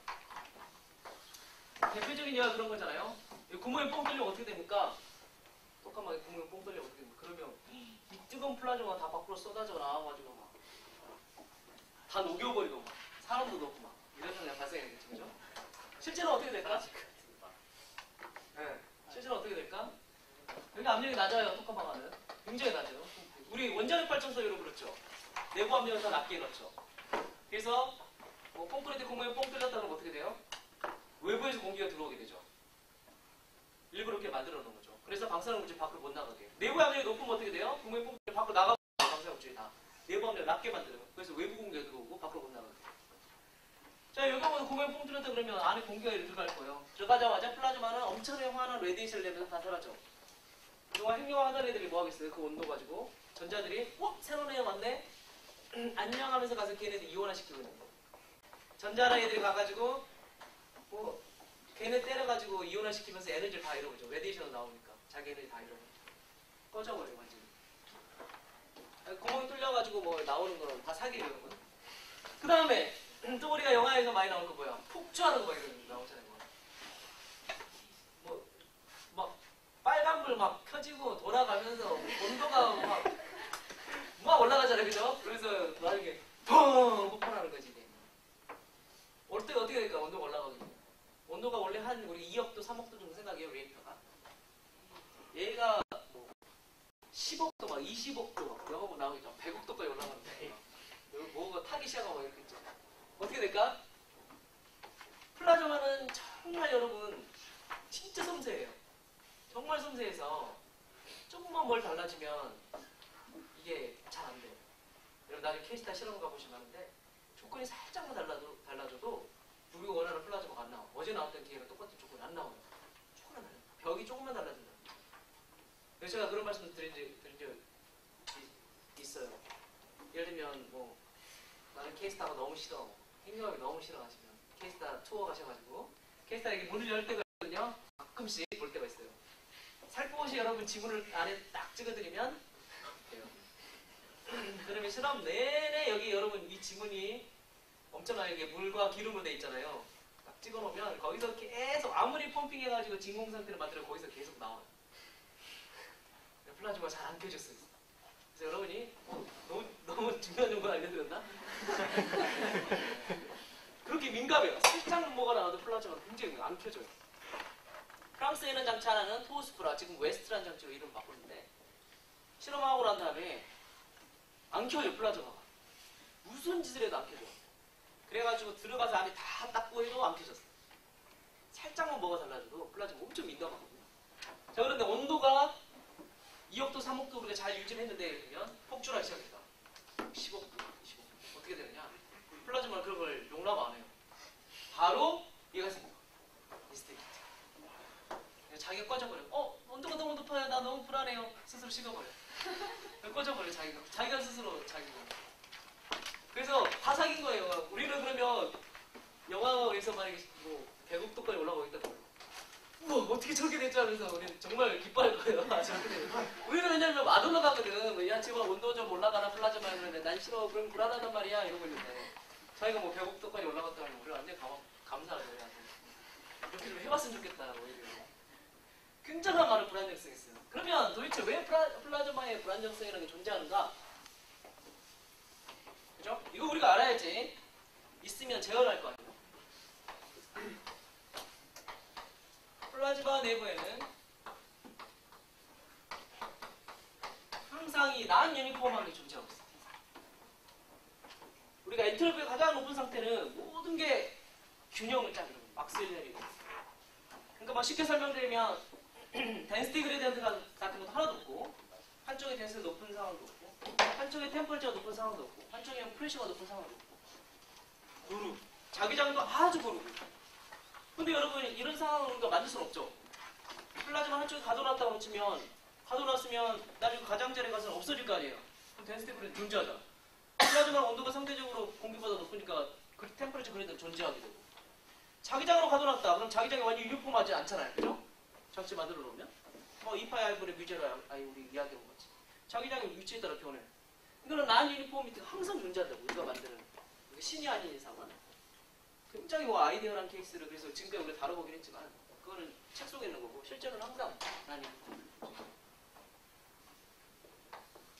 대표적인 예가 그런 거잖아요. 구멍에 뻥 뚫리면 어떻게 됩니까? 똑같하게 구멍에 뻥 뚫리면 어떻게 됩니까? 그러면 이 뜨거운 플라즈마가 다 밖으로 쏟아져 나와가지고 막 다 녹여버리고 막 사람도 녹고 막 이런 상황이 발생하겠죠. 그죠? 실제로 어떻게 될까? 네. 실제로 어떻게 될까? 여기 압력이 낮아요. 토카마가는 굉장히 낮아요. 우리 원자력 발전소로 그렇죠. 내부 압력을 더 낮게 넣죠. 그래서 뭐 콘크리트 구멍에 뻥 뚫렸다 그러면 어떻게 돼요? 외부에서 공기가 들어오게 되죠. 일부러 이렇게 만들어 놓은 거죠. 그래서 방사능 물질 밖으로 못 나가게. 내부 압력이 높으면 어떻게 돼요? 구멍에 뻥 뚫려 밖으로 나가고 방사능 물질이 다 내부 압력을 낮게 만들어요. 그래서 외부 공기가 들어오고 밖으로 못 나가게. 자, 여기 보면 구멍에 뻥 뚫렸다 그러면 안에 공기가 들어갈 거예요. 들어가자마자 플라즈마는 엄청나게 환한 레디에이션을 내면서 다 사라져. 그동안 핵융합 하던 애들이 뭐 하겠어요? 그 온도 가지고 전자들이 새로운 애가 왔네? 안녕하면서 가서 걔네들 이온화시키고 있는 거. 전자라 애들이 가가지고 뭐 걔네 때려가지고 이온화시키면서 에너지를 다 잃어버리죠. 레디에이션으로 나오니까 자기 에너지 다 잃어버려. 꺼져버려 완전히. 구멍이 뚫려가지고 뭐 나오는 거는 다 사기예요. 그 다음에 또 우리가 영화에서 많이 나오는 거 뭐야? 폭주하는 거 이런 거 나오잖아요. 막 빨간불 막 켜지고 돌아가면서 온도가 막 올라가잖아요. 그죠? 그래서 나중에 펑 폭발하는 거지. 이게. 올 때 어떻게 될까? 온도가 올라가거든요. 온도가 원래 한 우리 2억도 3억도 정도 생각해요. 리액터가. 얘가 뭐 10억도 막 20억도 막 영어 나오겠죠. 100억도까지 올라가는데 뭐가 타기 시작하고 이렇게 있죠. 어떻게 될까? 플라즈마는 정말 여러분 진짜 섬세해요. 정말 섬세해서 조금만 뭘 달라지면 이게 잘 안 돼요. 여러분 나중에 케이스타 실험 가보시면 하는데 조건이 살짝만 달라져도 우리가 원하는 플라즈마가 안 나와. 어제 나왔던 기회가 똑같은 조건이 안 나와요. 조금만 달라. 벽이 조금만 달라진다. 그래서 제가 그런 말씀 드린 적 있어요. 예를 들면 뭐 나는 케이스타가 너무 싫어. 핵융합이 너무 싫어 하시면 케이스타 투어 가셔가지고 케이스타 이게 문을 열 때가 있거든요. 가끔씩 볼 때가 있어요. 살포시 여러분 지문을 안에 딱 찍어드리면 돼요. 그러면 실험 내내 여기 여러분 이 지문이 엄청나게 물과 기름으로 돼 있잖아요. 딱 찍어놓으면 거기서 계속 아무리 펌핑해가지고 진공 상태를 만들어 거기서 계속 나와요. 플라즈마가 잘 안 켜졌어요. 그래서 여러분이 너무 중요한 정보 알려드렸나? 그렇게 민감해요. 살짝 뭐가 나와도 플라즈마가 굉장히 안 켜져요. 프랑스에 있는 장치 하나는 토스프라, 지금 웨스트라는 장치로 이름 바꿨는데 실험하고 난 다음에 안 켜져 플라즈마가. 무슨 짓을 해도 안 켜져. 그래가지고 들어가서 안에 다 닦고 해도 안 켜졌어. 살짝만 뭐가 달라져도 플라즈마 엄청 민감하거든요. 자, 그런데 온도가 2억도 3억도 우리가 잘 유지했는데 그러면 폭주하기 시작합니다. 10억도 20억도 어떻게 되느냐? 플라즈마는 그런 걸 용납 안 해요. 바로 얘가 생겨. 인스테이트. 자기가 꺼져버려. 온도가 너무 높아요. 나 너무 불안해요. 스스로 식어버려. 꺼져버려 자기가 스스로 자기가. 그래서 다 사귄 거예요. 우리는 그러면 영화에서 만약에 뭐 100억도까지 올라가고 있다고. 우와 어떻게 저렇게 될지 알면서 우리는 정말 기뻐할 거예요. 우리는 왜냐면 안 올라가거든. 뭐, 야 지금 온도 좀 올라가나 플라즈마 그러는데 난 싫어. 그럼 불안하단 말이야. 이러고 있는데 자기가 뭐 100억도까지 올라갔다면 우리 완전 감사하죠. 이렇게 좀 해봤으면 좋겠다. 오히려. 굉장한 많은 불안정성이 있어요. 그러면 도대체 왜 플라즈마의 불안정성이라는 게 존재하는가? 그죠? 이거 우리가 알아야지. 있으면 제어할 거 아니에요. 플라즈마 내부에는 가장 높은 상태는 모든 게 균형을 짜는 거예요. 막스웰 그러니까 막 쉽게 설명드리면 덴시티 그레디언트 같은 것도 하나도 없고 한쪽에 덴시티가 높은 상황도 없고 한쪽에 템퍼처가 높은 상황도 없고 한쪽에 프레셔가 높은 상황도 없고 고루 자기장도 아주 고르고 근데 여러분 이런 상황을 우리가 만들 수는 없죠. 플라즈마 한쪽에 가둬놨다고 치면 가둬놨으면 나중에 가장자리에 가서는 없어질 거 아니에요. 그럼 덴시티 그레디언트 존재하자. 플라즈마 온도가 상대적으로 공기보다 높으니까 그 템퍼처 그레디언트 존재하게 되고 자기장으로 가둬놨다. 그럼 자기장이 완전 유니폼하지 않잖아요. 그죠? 장치 만들어 놓으면 뭐 2파이 I분의 뮤제로 아이 우리 이야기한 거지. 자기장의 위치에 따라 변해. 이거는 난 유니폼이티가 항상 존재한다고 우리가 만드는 신이 아닌 이상은 굉장히 뭐 아이디어란 케이스를 그래서 지금까지 우리가 다뤄보긴 했지만 그거는 책 속에 있는 거고 실제로는 항상 난 유니폼.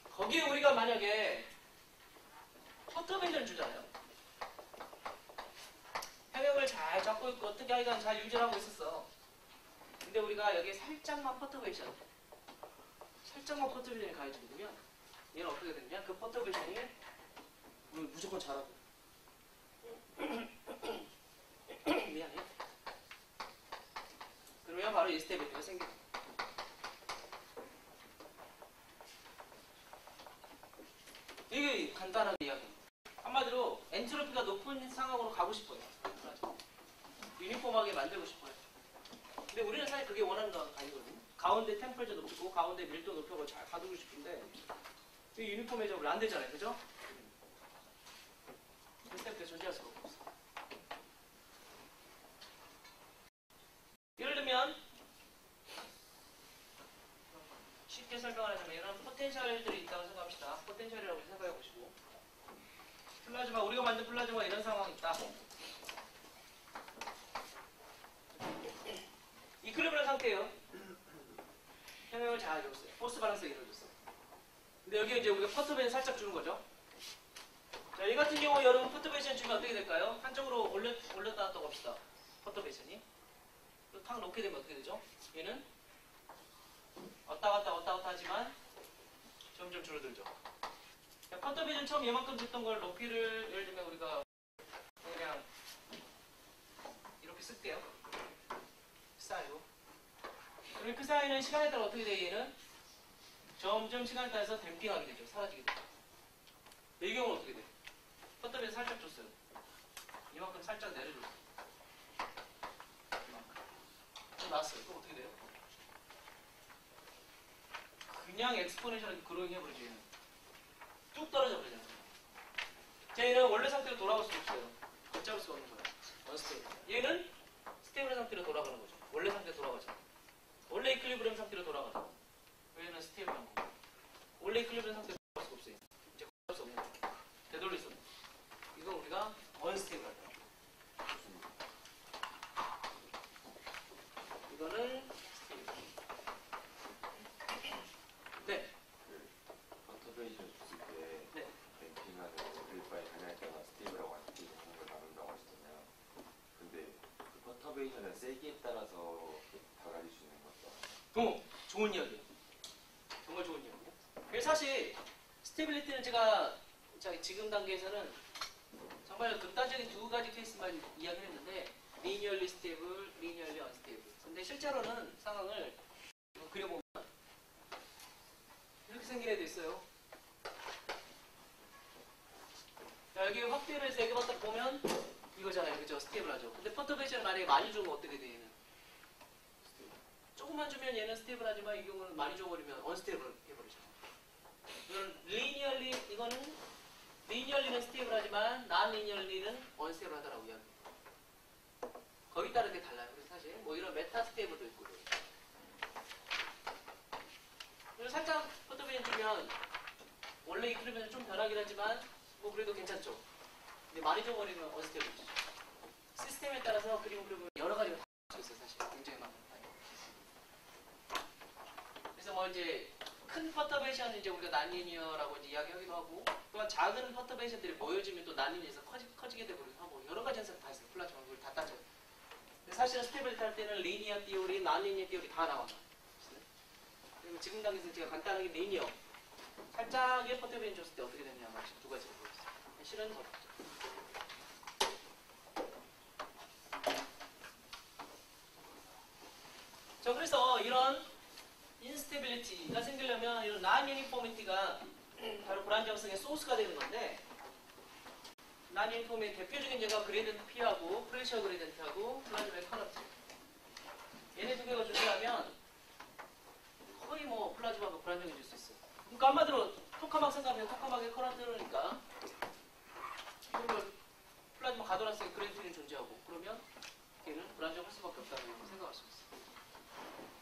거기에 우리가 만약에 퍼터베이션을 주잖아요. 평형을 잘 잡고 있고 어떻게 하여간 잘 유지하고 있었어. 근데 우리가 여기에 살짝만 퍼터베이션이 가해지면 얘는 어떻게 되느냐? 그 퍼터베이션이 우리 무조건 잘하고 미안해. 그러면 바로 이 스테빌리티가 생겨요. 되게 간단하게 이야기합니다. 한마디로 엔트로피가 높은 상황으로 가고 싶어요. 유니폼하게 만들고 싶어요. 근데 우리는 사실 그게 원하는 건 아니거든요. 가운데 템퍼처 높이고 가운데 밀도 높이고 잘 가두고 싶은데 이 유니폼해적으로 안 되잖아요. 그죠? 그 스텝때 존재할 수가 없어. 예를 들면 쉽게 설명하자면 이런 포텐셜들이 있다고 생각합시다. 포텐셜이라고 생각해 보시고 플라즈마 우리가 만든 플라즈마 이런 상황이 있다. 이퀄리브리엄 상태예요. 평형을 잘 줬어요. 포스 밸런스가 이루어졌어요. 근데 여기 이제 우리가 퍼터베이션 살짝 주는 거죠. 자, 이 같은 경우 여러분 퍼터베이션 주면 어떻게 될까요? 한쪽으로 올렸다 놨다고 합시다. 퍼터베이션이 탁 놓게 되면 어떻게 되죠? 얘는 왔다 갔다 하지만 점점 줄어들죠. 퍼터베이션 처음 얘만큼 줬던 걸 높이를 예를 들면 우리가 그냥 이렇게 쓸게요. 사이로. 그리고 그 사이는 시간에 따라 어떻게 돼요? 얘는 점점 시간에 따라서 댐핑하게 되죠. 사라지게 되죠. 이 경우는 어떻게 돼요? 퍼터베이션 살짝 줬어요. 이만큼 살짝 내려줬어요. 이만큼. 좀 나왔어요. 그럼 어떻게 돼요? 그냥 엑스포넨셜하게 그로잉 해버리죠. 얘는. 뚝 떨어져 버리잖아요. 얘는 원래 상태로 돌아갈 수 없어요. 걷잡을 수가 없는 거예요. 원스테이블. 얘는 스테이블 상태로 돌아가는 거죠. 원래 상태로 돌아가죠. 원래 이퀄리브리엄 상태로 돌아가죠. 얘는 스테이블한 거고. 원래 이퀄리브리엄 상태로 돌아갈 수가 없어요. 이제 걷잡을 수 없는 거예요. 되돌릴 수 없는 거예요. 이건 우리가 언스테이블하다. 이거는 스테이블. 네. 퍼터베이션 줬을 때 네. 뱅킹하는 그릴바에 가냐에 따라 스테이블하고 안 스테이블하는 걸 나눈다고 하셨잖아요. 근데 그 퍼터베이션의 세기에 따라서 달라질 수 있는 것도 좋은 이야기예요. 정말 좋은 이야기예요. 그래서 사실 스테빌리티는 제가 지금 단계에서는 정말 극단적인 두 가지 케이스만 이야기를 했는데 리니얼리 스테이블, 리니얼리 언스테이블. 근데 실제로는 상황을 그려보면 이렇게 생기게 돼 있어요. 자, 여기 확대를 3개만 딱 보면 이거잖아요. 그죠? 스테이블하죠. 근데 퍼터베이션 만약에 많이 주면 어떻게 돼 얘는? 조금만 주면 얘는 스테이블하지만 이 경우는 많이 줘버리면 언스테이블 해버리잖아. 이거는 리니얼리는 스테이블하지만 난 리니얼리는 언스테이블하다라고 이야기해요. 거기 따라 되게 달라요. 그래서 사실 뭐 이런 메타 스테이블도 있고 그래서 살짝 퍼터베이션 주면 원래 이퀄리브리엄 좀 변하긴 하지만 뭐 그래도 괜찮죠. 근데 많이 줘버리면 언스테이블이죠. 시스템에 따라서 그리고 여러 가지가 다 할 수 있어요. 사실 굉장히 많아요. 그래서 뭐 이제 큰 퍼터베이션은 이제 우리가 난리니어라고 이제 이야기하기도 하고 또한 작은 퍼터베이션들이 모여지면 또 난리니어에서 커지게 되고 하고 여러 가지 현상이 다 있어요. 플라즈마 그걸 다 따져요. 사실은 스테빌리티 할 때는 리니어 띠오리, 난리니어 띠오리 다 나와요. 그리고 지금 단계에서 제가 간단하게 리니어 살짝의 퍼터베이션 줬을 때 어떻게 되냐 두 가지를 보여주세요. 실은 더 자, 그래서 이런 인스테빌리티가 생기려면 이런 non-uniformity가 바로 불안정성의 소스가 되는 건데, non-uniformity 대표적인 예가 그레디언트 P하고 프레셔 그레디언트하고 플라즈마의 커런트. 얘네 두 개가 존재하면 거의 뭐 플라즈마가 불안정해질 수 있어요. 그러니까 한마디로 토카막 생각하면 토카막의 커런트 흐르니까 이걸 플라즈마 가둬놨으니까 그레디언트는 존재하고, 그러면 걔는 불안정할 수밖에 없다는 걸 생각할 수 있어요.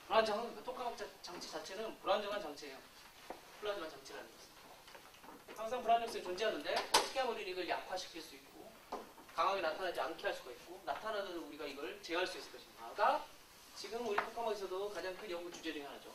불안정한 그 토카막 장치 자체는 불안정한 장치예요. 플라즈마 장치라는 것은. 항상 불안정성이 존재하는데 어떻게 하면 우리는 이걸 약화시킬 수 있고 강하게 나타나지 않게 할 수가 있고 나타나도 우리가 이걸 제어할 수 있을 것인가가 지금 우리 토카막에서도 가장 큰 연구 주제 중에 하나죠.